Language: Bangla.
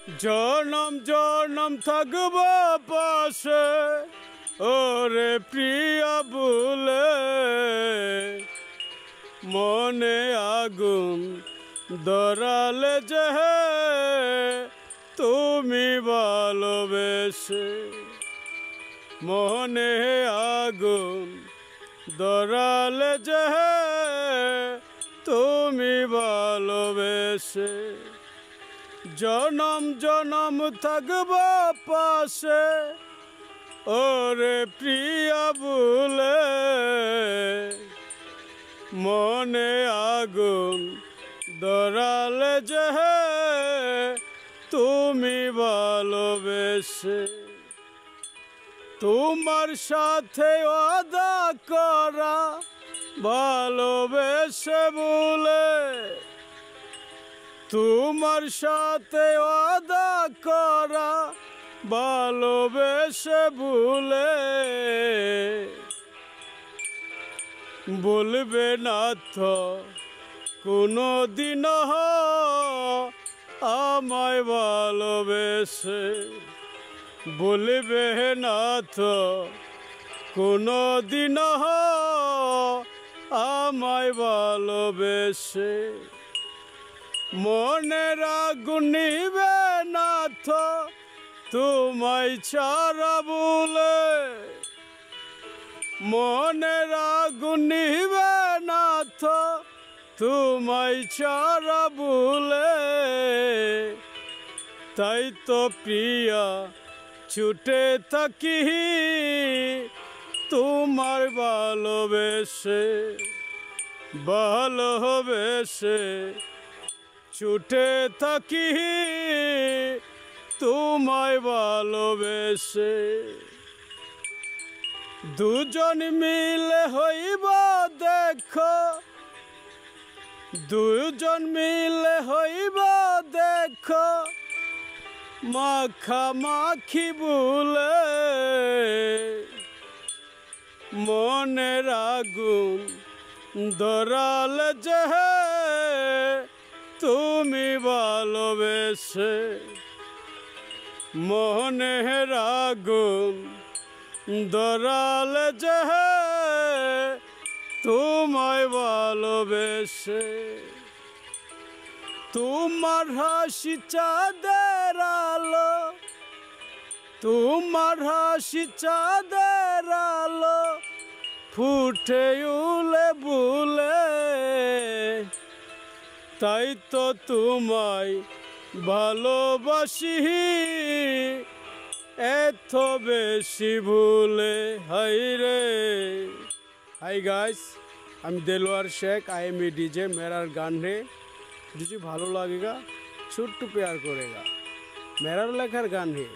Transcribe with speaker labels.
Speaker 1: জনম জনম থাকব পাশে ওরে প্রিয়া বলে, মনে আগুন ধরালে যে তুমি ভালোবেসে, মনে আগুন ধরালে যে তুমি ভালোবেসে, জনম জনম থাকব পাশে ওরে প্রিয়া বলে, মনে আগুন ধরালে যে তুমি ভালোবেসে, তোমার সাথে ওয়াদা করা ভালোবেসে বলে, তোমার সাথে ওয়াদা করা ভালোবেসে বলে, বলবে না তো কোনো দিন আমায় ভালোবেসে, বলবে না তো কোনো দিন আমায় ভালোবেসে, মনের আগুন নিবে না তো তোমায় ছাড়া বলে, মনের আগুন নিবে না তো তোমায় ছাড়া বলে, তাই তো প্রিয়া ছুটে থাকি তোমার ভালোবেসে, ভালোবেসে ছুটে থাকি তোমায় ভালোবেসে, দুজন মিলে হইব দেখো, দুজন মিলে হইব দেখো মাখামাখি বলে, মনের আগুন ধরালে যে তুমি ভালোবেসে, মনের আগুন ধরালে যে তোমায় ভালোবেসে, তোমার হাসি চাঁদের আলো, তোমার হাসি চাঁদের আলো ফুটে উলে বুলে, তাই তো তোমায় ভালোবাসি এত বেশি ভুলে। হাই রে हाय गाइस, আমি Delwar Sheikh, I am a DJ. मेरा गान है जिसे भालो लगेगा छोट्टू प्यार करेगा, मेरा लेखार गान है।